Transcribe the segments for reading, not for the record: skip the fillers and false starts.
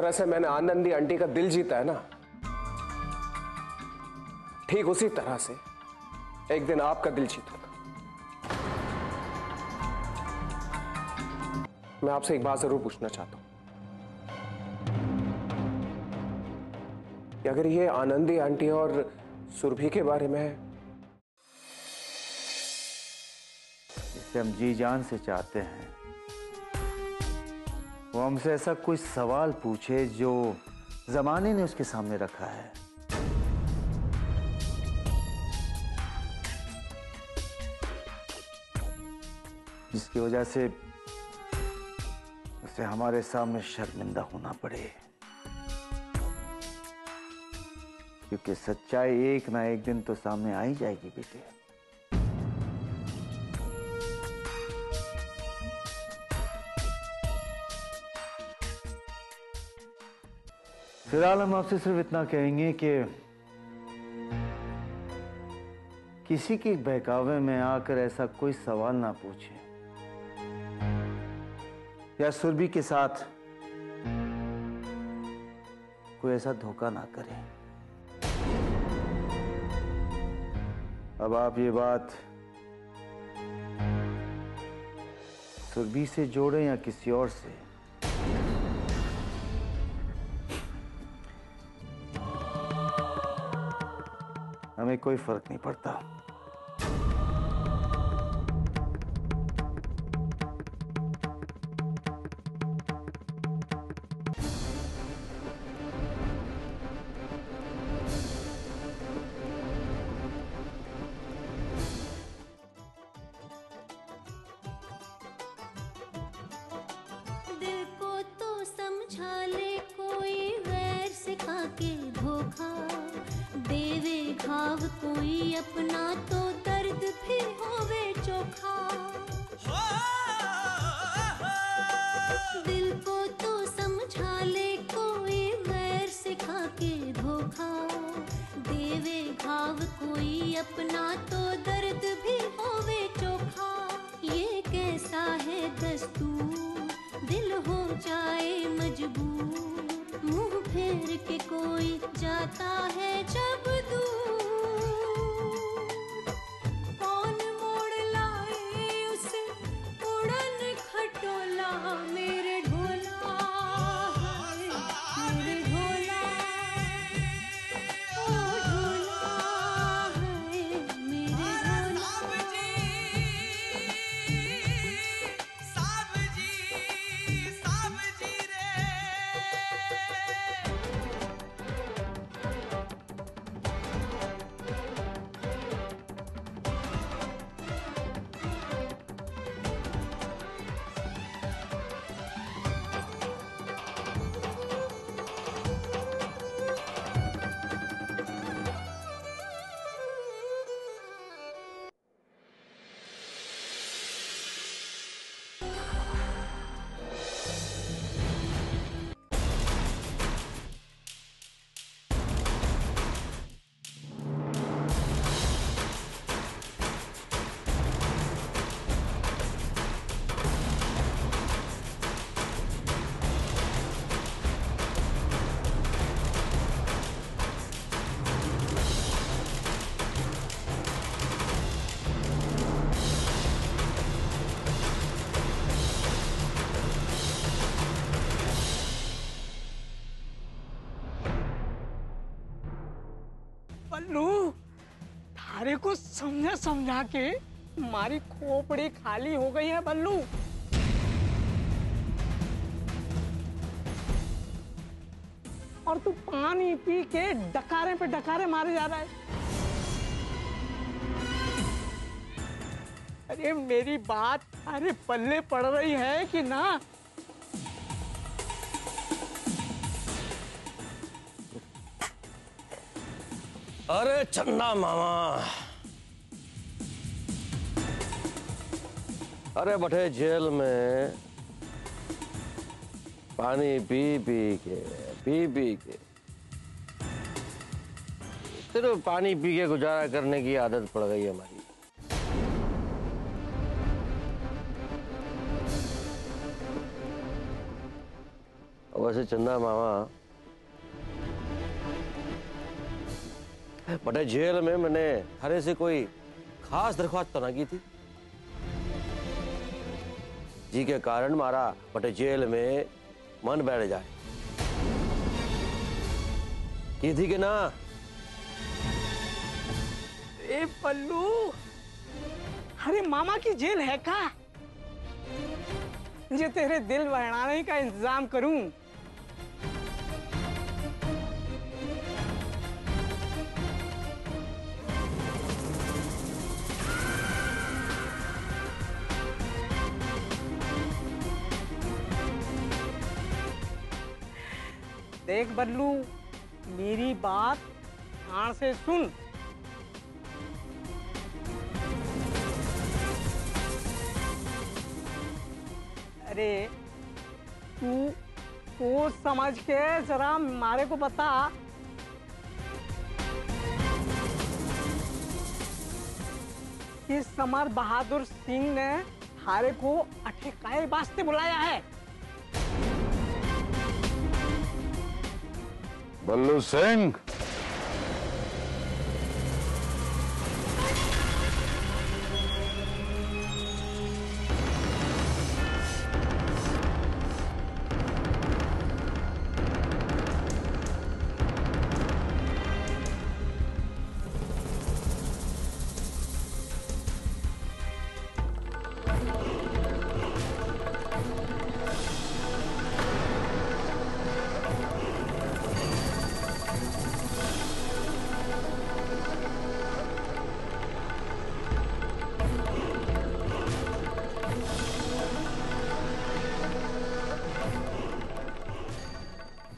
तरह से मैंने आनंदी आंटी का दिल जीता है ना, ठीक उसी तरह से एक दिन आपका दिल जीतूंगा। मैं आपसे एक बात जरूर पूछना चाहता हूं कि अगर ये आनंदी आंटी और सुरभि के बारे में जिसे हम जी जान से चाहते हैं, वो हमसे ऐसा कोई सवाल पूछे जो जमाने ने उसके सामने रखा है, जिसकी वजह से उसे हमारे सामने शर्मिंदा होना पड़े, क्योंकि सच्चाई एक ना एक दिन तो सामने आ ही जाएगी बेटे। फिलहाल हम आपसे सिर्फ इतना कहेंगे कि किसी के बहकावे में आकर ऐसा कोई सवाल ना पूछे या सुरभि के साथ कोई ऐसा धोखा ना करे। अब आप ये बात सुरभि से जोड़ें या किसी और से, हमें कोई फर्क नहीं पड़ता। दिल को तो समझा ले कोई वैर सिखा के धोखा देवे घाव कोई अपना तो दर्द फिर होवे चोखा। दिल को तो समझा ले कोई वैर सिखा के धोखा देवे घाव कोई अपना तो दर्द भी होवे चोखा। ये कैसा है दस्तूर दिल हो जाए मजबूर मुंह फेर के कोई जाता है जब दूर। कौन मोड़ लाए उसे उड़न खटोला मेरे ढोला मेरे ढोला ओ ढोला है मेरे ढोला। बल्लू, थारे को समझा समझा के हमारी खोपड़ी खाली हो गई है बल्लू। और तू पानी पी के डकारे पे डकारे मारे जा रहा है। अरे मेरी बात अरे पल्ले पड़ रही है कि ना? अरे चंदा मामा, अरे बटे जेल में पानी पी के सिर्फ पानी पी के गुजारा करने की आदत पड़ गई हमारी। वैसे चंदा मामा, बटे जेल में मैंने थारे से कोई खास दरख्वास्त तो ना की थी, जी के कारण मारा बटे जेल में मन बैठ जाए, की थी कि ना? ए पल्लू, अरे मामा की जेल है का जो तेरे दिल बहलाने का इंतजाम करूं? देख बल्लू, मेरी बात ध्यान से सुन। अरे तू सोच समझ के जरा मारे को बता, कि समर बहादुर सिंह ने थारे को अठेकाए वास्ते बुलाया है। बल्लू सिंह,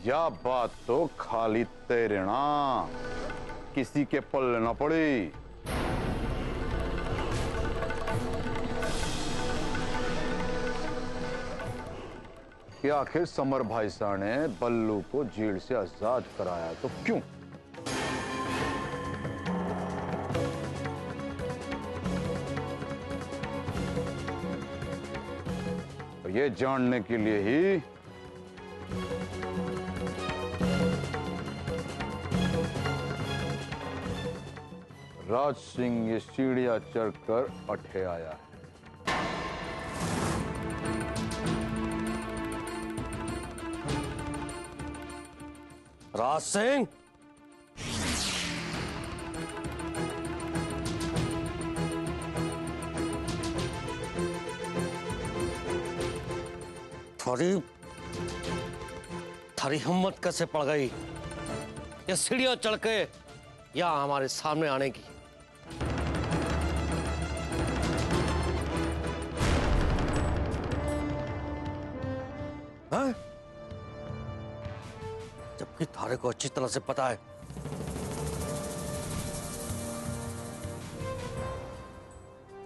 यह बात तो खाली तेरे ना किसी के पल्ले ना पड़ी। कि आखिर समर भाई साहब ने बल्लू को जेल से आजाद कराया तो क्यों? तो ये जानने के लिए ही राज सिंह ये सीढ़ियां चढ़कर अठे आया है। राज सिंह, थारी हिम्मत कैसे पड़ गई ये सीढ़ियां चढ़ के या हमारे सामने आने की? हाँ? जबकि थारे को अच्छी तरह से पता है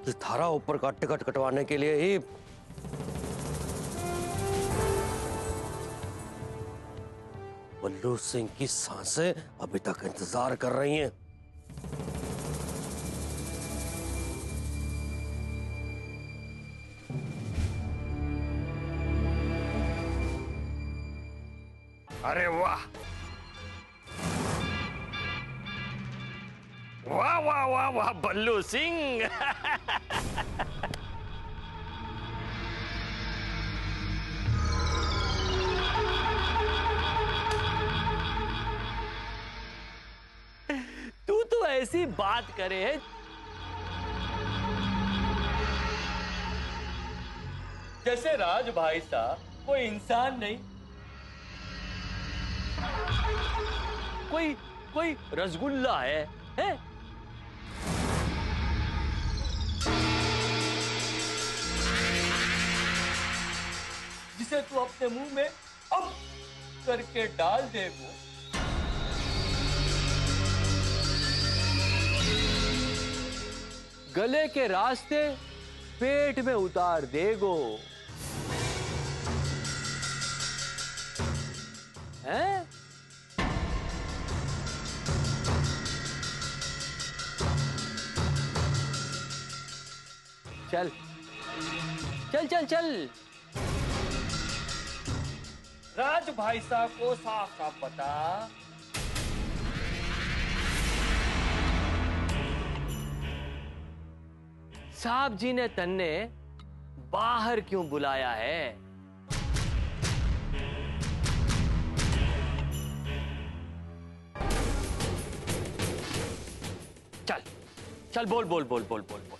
कि थारा ऊपर का टिकट कटवाने के लिए ही बल्लू सिंह की सांसें अभी तक इंतजार कर रही हैं। अरे वाह वाह वाह वाह वाह बल्लू सिंह तू तो ऐसी बात करे है जैसे राज भाई साहब कोई इंसान नहीं, कोई रसगुल्ला है? जिसे तू अपने मुंह में अब करके डाल दे वो गले के रास्ते पेट में उतार देगो, हैं? चल चल चल चल राज भाई साहब को साफ साफ बता। साहब जी ने तन्ने बाहर क्यों बुलाया है? चल चल बोल बोल बोल बोल बोल बोल।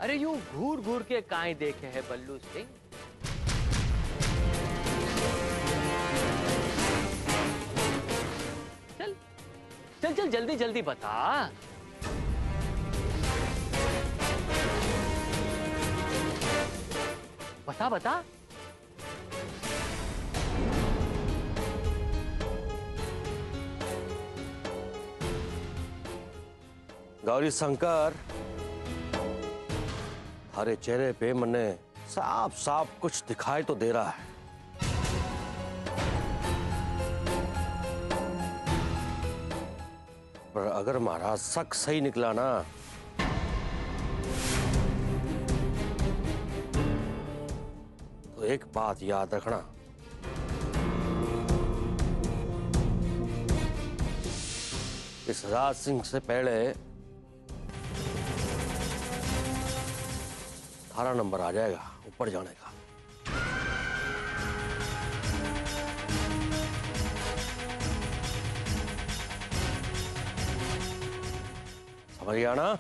अरे यूं घूर घूर के काहे देखे हैं बल्लू सिंह? चल चल चल जल्दी जल्दी बता। बता बता। गौरी शंकर, हरे चेहरे पे मने साफ साफ कुछ दिखाई तो दे रहा है। पर अगर महाराज शक सही निकला ना, तो एक बात याद रखना, इस राज सिंह से पहले 18 नंबर आ जाएगा ऊपर जाने का। समझ गया ना?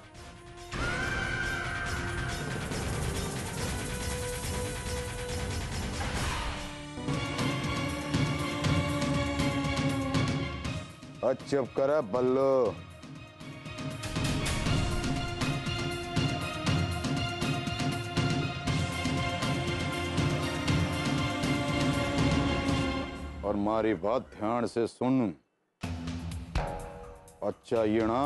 चुप कर बल्लू। और मारी बात ध्यान से सुन। अच्छा ये ना,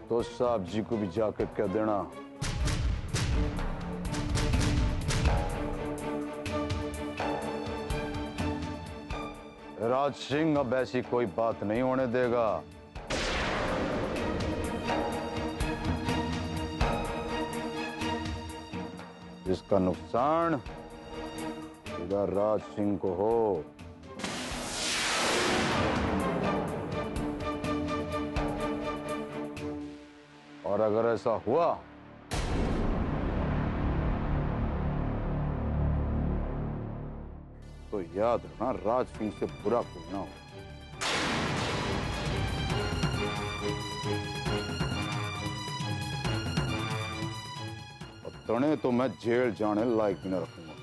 तो साहब जी को भी जाकर कह देना राज सिंह अब ऐसी कोई बात नहीं होने देगा। जिसका नुकसान सीधा राज सिंह को हो। और अगर ऐसा हुआ तो याद रखना राज सिंह से बुरा कोई ना हो। और तने तो मैं जेल जाने लायक भी न रखूंगा।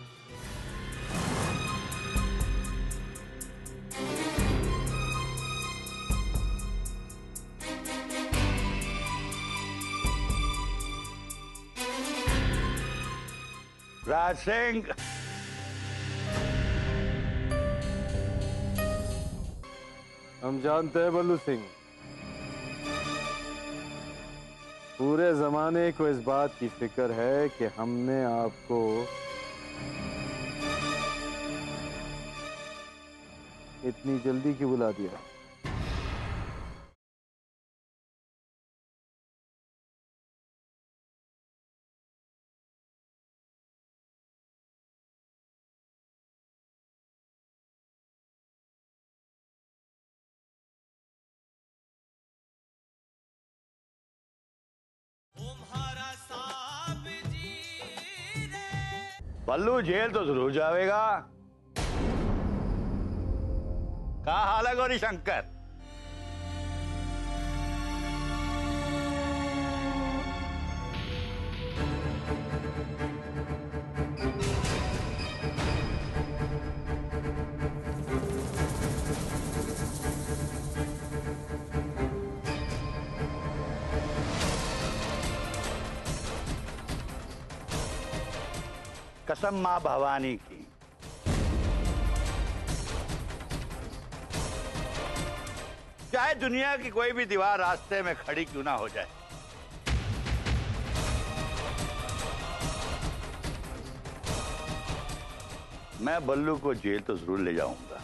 राज सिंह, हम जानते हैं बल्लू सिंह, पूरे जमाने को इस बात की फिक्र है कि हमने आपको इतनी जल्दी क्यों बुला दिया। बल्लू जेल तो जरूर जाएगा। क्या हाल है गौरी शंकर? कसम मां भवानी की, चाहे दुनिया की कोई भी दीवार रास्ते में खड़ी क्यों ना हो जाए, मैं बल्लू को जेल तो जरूर ले जाऊंगा।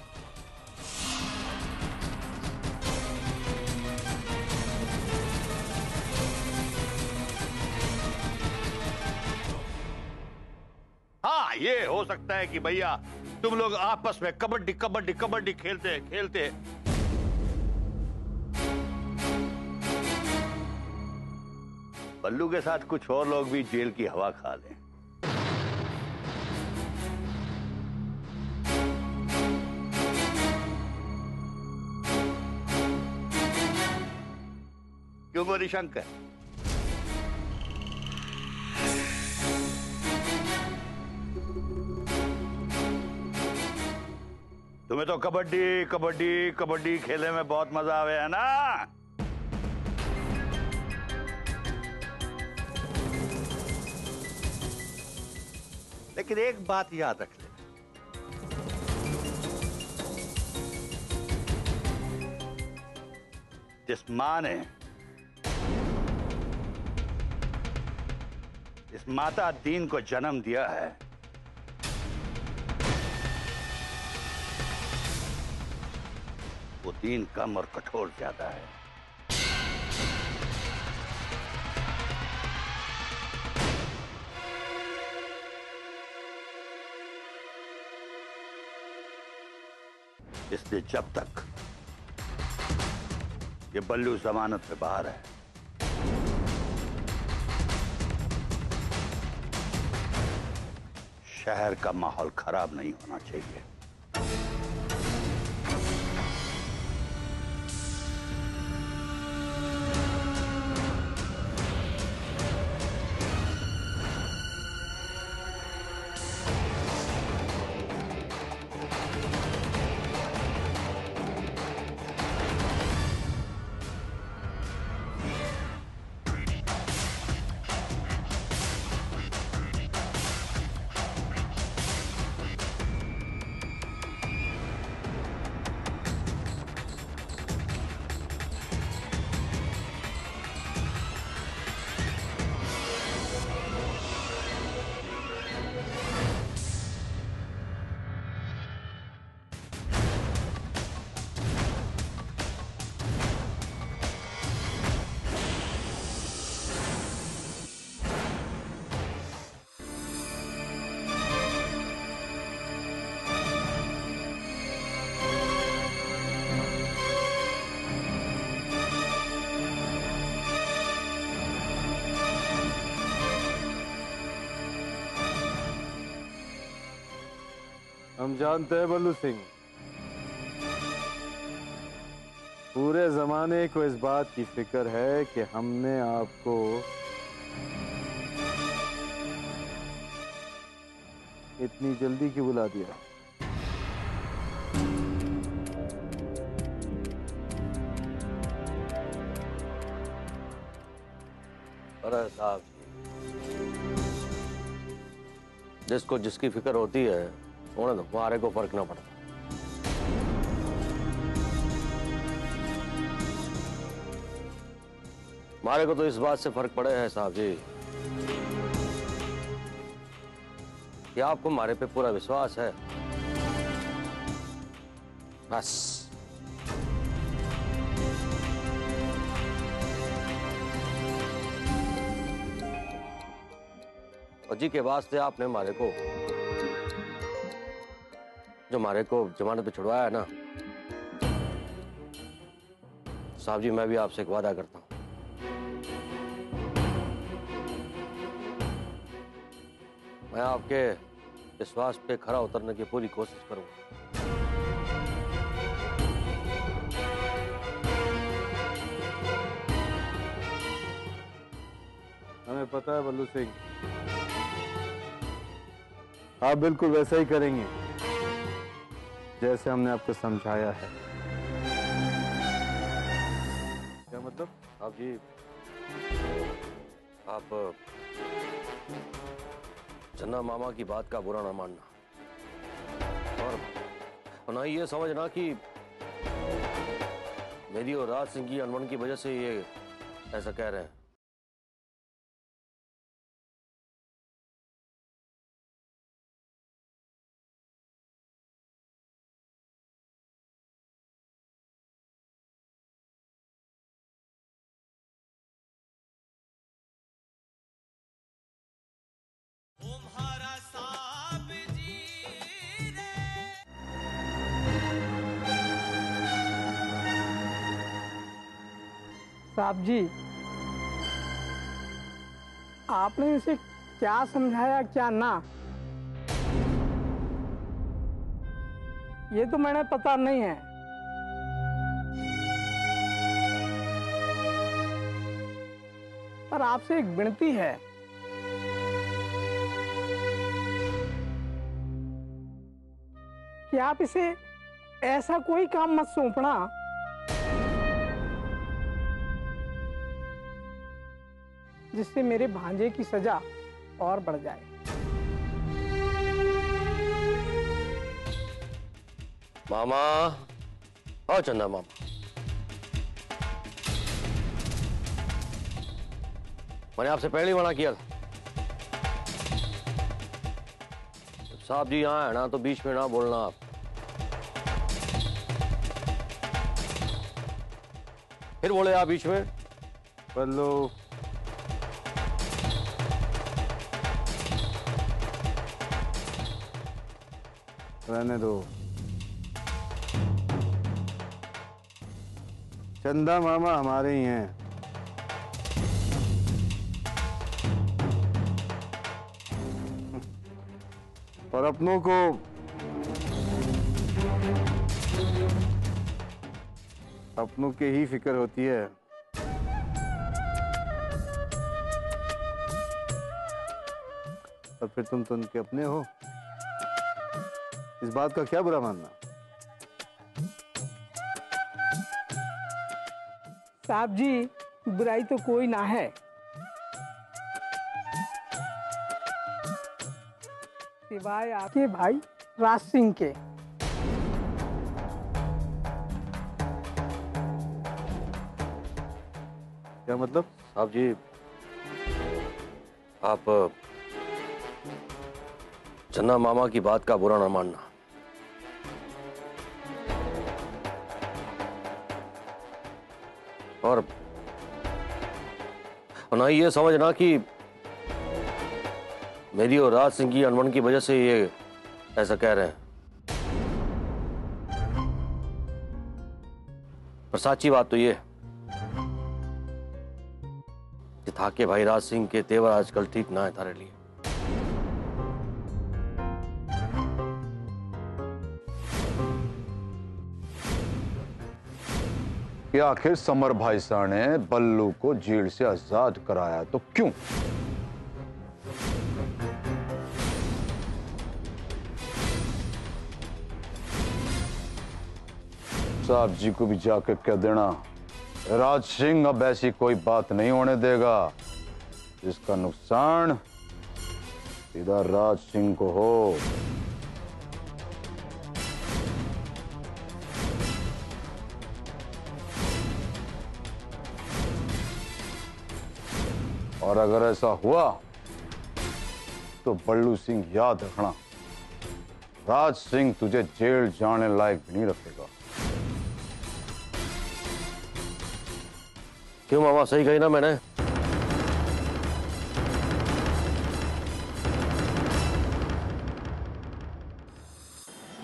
हाँ, ये हो सकता है कि भैया तुम लोग आपस में कबड्डी कबड्डी कबड्डी खेलते खेलते बल्लू के साथ कुछ और लोग भी जेल की हवा खा लें। क्यों गौरीशंकर? तुम्हें तो कबड्डी कबड्डी कबड्डी खेलने में बहुत मजा आवे है ना? लेकिन एक बात याद रख ले, जिस मां ने इस माता दीन को जन्म दिया है, वो दीन कम और कठोर ज्यादा है। इसलिए जब तक ये बल्लू जमानत पे बाहर है, शहर का माहौल खराब नहीं होना चाहिए। हम जानते हैं बल्लू सिंह, पूरे जमाने को इस बात की फिक्र है कि हमने आपको इतनी जल्दी क्यों बुला दिया। अरे साहब, जिसको जिसकी फिक्र होती है उन्हें तो हमारे को फर्क ना पड़ता। हमारे को तो इस बात से फर्क पड़े है साहब जी कि आपको हमारे पे पूरा विश्वास है, बस। और जी के वास्ते आपने हमारे को जो हमारे को जमानत पे छुड़वाया है ना साहब जी, मैं भी आपसे एक वादा करता हूं, मैं आपके विश्वास पे खरा उतरने की पूरी कोशिश करूंगा। हमें पता है बल्लू सिंह, आप बिल्कुल वैसा ही करेंगे जैसे हमने आपको समझाया है। क्या मतलब? आप जी, आप चन्ना मामा की बात का बुरा ना मानना और ना ये समझना कि मेरी और राज सिंह की अनबन की वजह से ये ऐसा कह रहे हैं। साहब जी, आपने इसे क्या समझाया क्या ना, ये तो मैंने पता नहीं है। पर आपसे एक विनती है, कि आप इसे ऐसा कोई काम मत सौंपना जिससे मेरे भांजे की सजा और बढ़ जाए। मामा, आओ चंदा मामा। मैंने आपसे पहले ही मना किया था। साहब जी यहाँ है ना, तो बीच में ना बोलना आप। फिर बोले आप बीच में। बल्लू, रहने दो। चंदा मामा हमारे ही हैं। और अपनों को अपनों की ही फिक्र होती है। और फिर तुम तो उनके अपने हो, इस बात का क्या बुरा मानना। साहब जी, बुराई तो कोई ना है, सिवाय आपके भाई राज सिंह के। क्या मतलब? साहब जी, आप चन्ना मामा की बात का बुरा ना मानना। और ना ये समझना कि मेरी और राज सिंह की अनबन की वजह से ये ऐसा कह रहे हैं। पर सच्ची बात तो ये कि था के भाई राज सिंह के तेवर आजकल ठीक ना है तारे लिए। कि आखिर समर भाई साहब ने बल्लू को जेल से आजाद कराया तो क्यों? साहब जी को भी जाकर कह देना, राज सिंह अब ऐसी कोई बात नहीं होने देगा जिसका नुकसान सीधा राज सिंह को हो। और अगर ऐसा हुआ तो बल्लू सिंह याद रखना, राज सिंह तुझे जेल जाने लायक भी नहीं रखेगा। क्यों मामा, सही कही ना मैंने?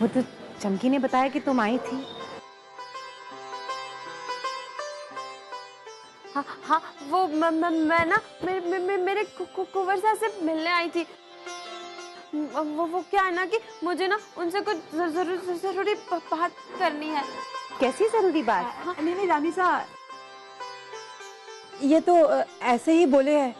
वो तो चमकी ने बताया कि तुम आई थी। हाँ हाँ, वो मैं ना मेरे कुंवर साहब से मिलने आई थी। वो क्या है ना कि मुझे ना उनसे कुछ जरूरी बात करनी है। कैसी जरूरी बात? नहीं रानी साहब, ये तो ऐसे ही बोले हैं।